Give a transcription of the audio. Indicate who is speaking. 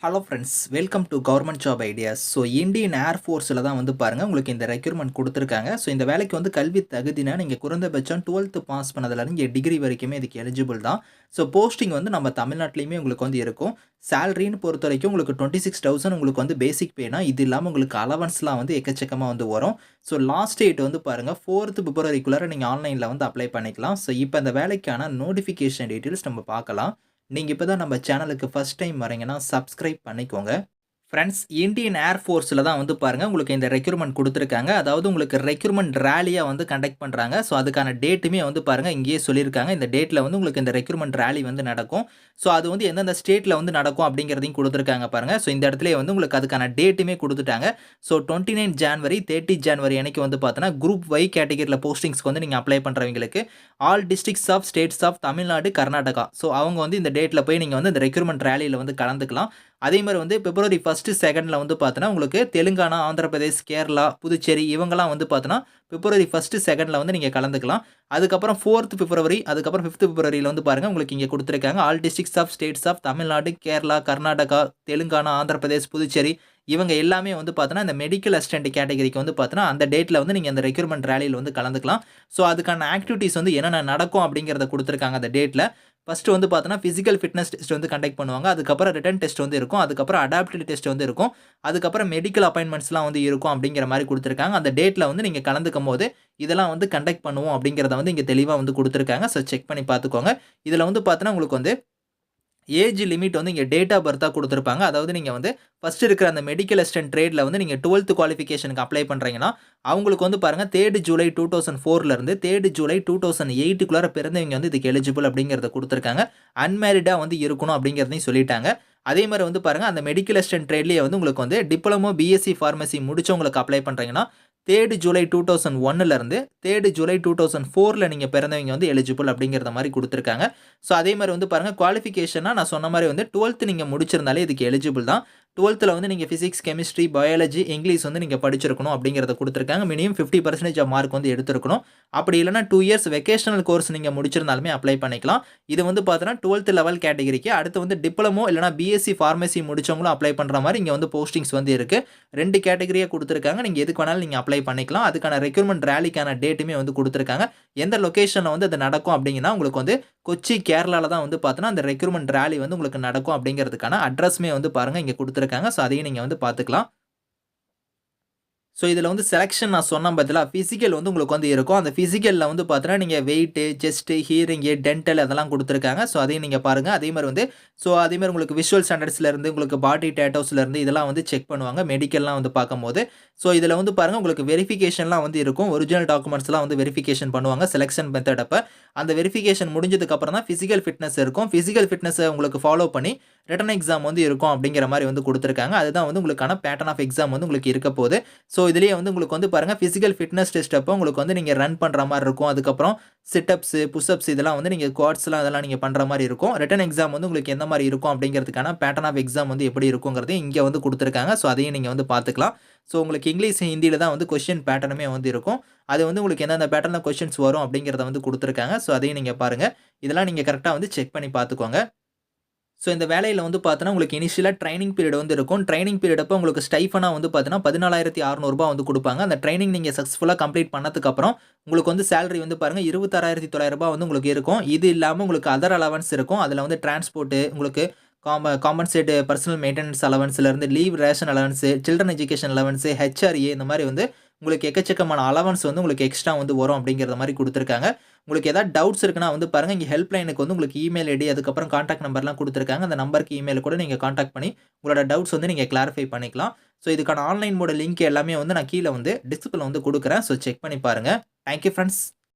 Speaker 1: Hello friends, welcome to government job ideas. So Indian air ஃபோர்ஸில் தான் வந்து பாருங்கள் உங்களுக்கு இந்த ரெக்யூர்மெண்ட் கொடுத்துருக்காங்க. ஸோ இந்த வேலைக்கு வந்து கல்வி தகுதினா நீங்கள் குறைந்தபட்சம் 12th பாஸ் பண்ணதுலேருந்து இங்கே டிகிரி வரைக்குமே இதுக்கு எலிஜிபிள் தான். ஸோ போஸ்டிங் வந்து நம்ம தமிழ்நாட்டிலையுமே உங்களுக்கு வந்து இருக்கும். சேலரின்னு பொறுத்த வரைக்கும் உங்களுக்கு 26,000 உங்களுக்கு வந்து பேசிக் பேனா, இது இல்லாமல் உங்களுக்கு அலவன்ஸ்லாம் வந்து எக்கச்சக்கமாக வந்து வரும். ஸோ லாஸ்ட் டேட் வந்து பாருங்கள் 4th பிப்ரவரிக்குள்ளார நீங்கள் ஆன்லைனில் வந்து அப்ளை பண்ணிக்கலாம். ஸோ இப்போ இந்த வேலைக்கான நோட்டிஃபிகேஷன் டீட்டெயில்ஸ் நம்ம பார்க்கலாம். நீங்க இப்ப தான் நம்ம சேனலுக்கு ஃபர்ஸ்ட் டைம் வரீங்கன்னா, சப்ஸ்கிரைப் பண்ணிக்கோங்க. ஃப்ரெண்ட்ஸ், இந்தியன் ஏர் ஃபோர்ஸில தான் வந்து பாருங்க உங்களுக்கு இந்த ரெக்ரூட்மெண்ட் குடுத்துருக்காங்க. அதாவது உங்களுக்கு ரெக்ரூட்மெண்ட் ராலியா வந்து கண்டக்ட் பண்றாங்க. ஸோ அதுக்கான டேட்டுமே வந்து பாருங்க இங்கேயே சொல்லியிருக்காங்க. இந்த டேட்ல வந்து உங்களுக்கு இந்த ரெக்ரூட்மெண்ட் ராலி வந்து நடக்கும். ஸோ அது வந்து எந்தெந்த ஸ்டேட்ல வந்து நடக்கும் அப்படிங்கிறதையும் குடுத்துருக்காங்க பாருங்க. ஸோ இந்த இடத்துலயே வந்து உங்களுக்கு அதுக்கான டேட்டுமே குடுத்துட்டாங்க. ஸோ 29 ஜான்வரி, 30 ஜான்வரி அன்னைக்கு வந்து பார்த்தீங்கன்னா, குரூப் ஒய் கேட்டகரில போஸ்டிங்ஸ்க்கு வந்து நீங்க அப்ளை பண்றவங்களுக்கு all districts of states of Tamil Nadu, Karnataka. So அவங்க வந்து இந்த டேட்ல போய் நீங்க வந்து இந்த ரெக்ரூட்மெண்ட் ராலியில வந்து கலந்துக்கலாம். அதே மாதிரி வந்து பிப்ரவரி 1, 2ல வந்து பார்த்தீங்கன்னா, உங்களுக்கு தெலுங்கானா, ஆந்திர பிரதேஷ், கேரளா, புதுச்சேரி இவங்கலாம் வந்து பார்த்தீங்கன்னா, பிப்ரவரி 1, 2ல வந்து நீங்க கலந்துக்கலாம். அதுக்கப்புறம் 4th பிப்ரவரி, அதுக்கப்புறம் 5th பிப்ரவரியில வந்து பாருங்க உங்களுக்கு இங்க குடுத்துருக்காங்க. All districts of states of Tamil Nadu, Kerala, Karnataka, Telangana, Andhra Pradesh, Puducherry இவங்க எல்லாமே வந்து பார்த்தீங்கன்னா, இந்த மெடிக்கல் அசிஸ்டன்ட் கேட்டகரிக்கு வந்து பார்த்தீங்கன்னா, அந்த டேட்ல வந்து நீங்க அந்த ரெக்ரூட்மெண்ட் ராலியில வந்து கலந்துக்கலாம். ஸோ அதுக்கான ஆக்டிவிட்டீஸ் வந்து என்னென்ன நடக்கும் அப்படிங்கிறத குடுத்துருக்காங்க அந்த டேட்ல. ஃபர்ஸ்ட் வந்து பார்த்தோன்னா, பிசிக்கல் ஃபிட்னஸ் டெஸ்ட் வந்து கண்டக்ட் பண்ணுவாங்க. அதுக்கப்புறம் ரிட்டன் டெஸ்ட் வந்து இருக்கும். அதுக்கப்புறம் அடாப்டிவிட்டி டெஸ்ட் வந்து இருக்கும். அதுக்கப்புறம் மெடிக்கல் அப்பாயின்ட்மெண்ட்ஸ்லாம் வந்து இருக்கும் அப்படிங்கிற மாரி குடுத்துருக்காங்க. அந்த டேட்ல வந்து நீங்க கலந்துக்கும்போது, இதெல்லாம் வந்து கண்டக்ட் பண்ணுவோம் அப்படிங்கிறத வந்து இங்க தெளிவா வந்து குடுத்துருக்காங்க. ஸோ செக் பண்ணி பார்த்துக்கோங்க. இதுல வந்து பார்த்தோன்னா, உங்களுக்கு வந்து ஏஜ் லிமிட் வந்து இங்க டேட் ஆஃப் பர்த்தா குடுத்துருப்பாங்க. அதாவது நீங்க வந்து ஃபர்ஸ்ட் இருக்கிற அந்த மெடிக்கல் அசிஸ்டன்ட் ட்ரேட்ல வந்து நீங்க 12th குவாலிஃபிகேஷனுக்கு அப்ளை பண்றீங்கன்னா, அவங்களுக்கு வந்து பாருங்க 3 ஜூலை 2004ல இருந்து 3 ஜூலை 2008க்குள்ளார பிறந்தவங்க வந்து இதுக்கு எலிஜிபிள் அப்படிங்கிறத குடுத்துருக்காங்க. அன்மேரிடா வந்து இருக்கணும் அப்படிங்கிறதையும் சொல்லிட்டாங்க. அதே மாரி வந்து பாருங்க அந்த மெடிக்கல் அசிஸ்டன்ட் ட்ரேட்லயே வந்து உங்களுக்கு வந்து டிப்ளமோ, பிஎஸ்சி பார்மசி முடிச்சவங்களுக்கு அப்ளை பண்றீங்கன்னா, 3 ஜூலை 2001ல இருந்து 3 ஜூலை 2004ல நீங்க பிறந்தவங்க வந்து எலிஜிபிள் அப்படிங்கிறத மாரி குடுத்துருக்காங்க. ஸோ அதே மாரி வந்து பாருங்க குவாலிஃபிகேஷனா நான் சொன்ன மாரி வந்து 12th நீங்க முடிச்சிருந்தாலே இதுக்கு எலிஜிபிள் தான். 12த்ல வந்து நீங்க பிசிக்ஸ், கெமிஸ்ட்ரி, பயாலஜி, இங்கிலீஷ் வந்து நீங்க படிச்சிருக்கணும் அப்படிங்கிறத குடுத்துருக்காங்க. மினிமம் 50% மார்க் வந்து எடுத்திருக்கணும். அப்படி இல்லன்னா 2 இயர்ஸ் வெகேஷனல் கோர்ஸ் நீங்க முடிச்சிருந்தாலுமே அப்ளை பண்ணிக்கலாம். இது வந்து பார்த்தீங்கன்னா 12th லெவல் கேட்டகரிக்கு. அடுத்து வந்து டிப்ளமோ இல்லன்னா பிஎஸ்சி பார்மசி முடிச்சவங்களும் அப்ளை பண்ற மாரி இங்க வந்து போஸ்டிங்ஸ் வந்து இருக்கு. 2 கேட்டகரியா குடுத்துருக்காங்க. நீங்க எதுக்கு வேணாலும் நீங்க அப்ளை பண்ணிக்கலாம். அதுக்கான ரெக்ரூட்மெண்ட் ராலிக்கான டேட்டுமே வந்து குடுத்துருக்காங்க. எந்த லொகேஷன்ல வந்து அது நடக்கும் அப்படிங்கன்னா, உங்களுக்கு வந்து கொச்சி, கேரளால தான் வந்து பார்த்தீங்கன்னா, அந்த ரெக்ரூட்மெண்ட் ராலி வந்து உங்களுக்கு நடக்கும் அப்படிங்கிறதுக்கான அட்ரஸ்மே வந்து பாருங்க இங்க குடுத்துருக்காங்க. ஸோ அதையும் நீங்க வந்து பார்த்துக்கலாம். ஸோ இதில வந்து செலக்ஷன் நான் சொன்னேன் பார்த்தீங்களா, பிசிக்கல் வந்து உங்களுக்கு வந்து இருக்கும். அந்த பிசிக்கல்ல வந்து பார்த்தீங்கன்னா, நீங்க வெயிட்டு, செஸ்ட், ஹியரிங், டென்டல் அதெல்லாம் குடுத்துருக்காங்க. ஸோ அதையும் நீங்க பாருங்க. அதே மாரி வந்து அதே மாரி உங்களுக்கு விஷுவல் ஸ்டாண்டர்ட்ஸ்ல இருந்து, உங்களுக்கு பாடி டேட்டூஸ்ல இருந்து இதெல்லாம் வந்து செக் பண்ணுவாங்க. மெடிக்கல்லாம் வந்து பார்க்கும்போது. ஸோ இதில வந்து பாருங்க உங்களுக்கு வெரிஃபிகேஷன்லாம் வந்து இருக்கும். ஒரிஜினல் டாக்குமெண்ட்ஸ்லாம் வந்து வெரிஃபிகேஷன் பண்ணுவாங்க. செலக்ஷன் மெத்தட் அப்ப. அந்த வெரிஃபிகேஷன் முடிஞ்சதுக்கு அப்புறம் தான் பிசிக்கல் ஃபிட்னஸ் இருக்கும். பிசிக்கல் ஃபிட்னஸ உங்களுக்கு ஃபாலோ பண்ணி ரிட்டன் எக்ஸாம் வந்து இருக்கும் அப்படிங்கிற மாரி வந்து குடுத்துருக்காங்க. அதுதான் வந்து உங்களுக்கான பேட்டர்ன் ஆஃப் எக்ஸாம் வந்து உங்களுக்கு இருக்க போது. ஸோ இதிலேயே வந்து உங்களுக்கு வந்து பாருங்க பிசிக்கல் ஃபிட்னஸ் டெஸ்ட் அப்போ உங்களுக்கு வந்து நீங்க ரன் பண்ற மாரி இருக்கும். அதுக்கப்புறம் சிட் அப்ஸ், புஷ் அப்ஸ் இதெல்லாம் வந்து நீங்க குவாட்ஸ்லாம் அதெல்லாம் நீங்க பண்ற மாரி இருக்கும். ரிட்டன் எக்ஸாம் வந்து உங்களுக்கு எந்த மாரி இருக்கும் அப்படிங்கிறதுக்கான பேட்டர்ன் ஆஃப் எக்ஸாம் வந்து எப்படி இருக்குங்கிறதையும் இங்க வந்து குடுத்துருக்காங்க. ஸோ அதையும் நீங்க வந்து பார்த்துக்கலாம். ஸோ உங்களுக்கு இங்கிலீஷ், ஹிந்தியில தான் வந்து கொஸ்டின் பேட்டர்னுமே வந்து இருக்கும். அது வந்து உங்களுக்கு எந்தெந்த பேட்டர்ன்ல கொஸ்டின்ஸ் வரும் அப்படிங்கிறத வந்து குடுத்துருக்காங்க. ஸோ அதையும் நீங்க பாருங்க. இதெல்லாம் நீங்க கரெக்ட்டா வந்து செக் பண்ணி பார்த்துக்கோங்க. ஸோ இந்த வேலையில வந்து பார்த்தோன்னா, உங்களுக்கு இனிஷியலா ட்ரெய்னிங் பீரியட் வந்து இருக்கும். ட்ரெய்னிங் பீரியட் அப்போ உங்களுக்கு ஸ்டைஃபனா வந்து பார்த்தீங்கன்னா, ரூ. 14,600 வந்து குடுப்பாங்க. அந்த ட்ரெய்னிங் நீங்க சக்சஸ்ஃபுல்லா கம்ப்ளீட் பண்ணதுக்கப்புறம், உங்களுக்கு வந்து சேலரி வந்து பாருங்க ரூ. 26,900 வந்து உங்களுக்கு இருக்கும். இது இல்லாம உங்களுக்கு அதர் அலவன்ஸ் இருக்கும். அதுல வந்து டிரான்ஸ்போர்ட், உங்களுக்கு காம்பன்சேட் பெர்சனல் மெயின்டனன்ஸ் அலவன்ஸ்லேருந்து leave ration allowance, children education allowance, HRA இந்த மாரி வந்து உங்களுக்கு எக்கச்சக்கமான அலவன்ஸ் வந்து உங்களுக்கு எக்ஸ்ட்ரா வந்து வரும் அப்படிங்கிற மாரி குடுத்துருக்காங்க. உங்களுக்கு ஏதாவது டவுட்ஸ் இருக்குன்னா வந்து பாருங்க, இங்க ஹெல்ப் லைனுக்கு வந்து உங்களுக்கு இமெயில் ஐடி, அதுக்கப்புறம் கான்டாக்ட் நம்பர்லாம் குடுத்துருக்காங்க. அந்த நம்பருக்கு இமெயில் கூட நீங்க கான்டாக்ட் பண்ணி, உங்களோட டவுட்ஸ் வந்து நீங்க கிளாரிஃபை பண்ணிக்கலாம். ஸோ இதுக்கான ஆன்லைன் மோட லிங்க் எல்லாமே வந்து நான் கீழ வந்து டிஸ்கிரிப்ஷன்ல வந்து குடுக்குறேன். ஸோ செக் பண்ணி பாருங்க. Thank you friends.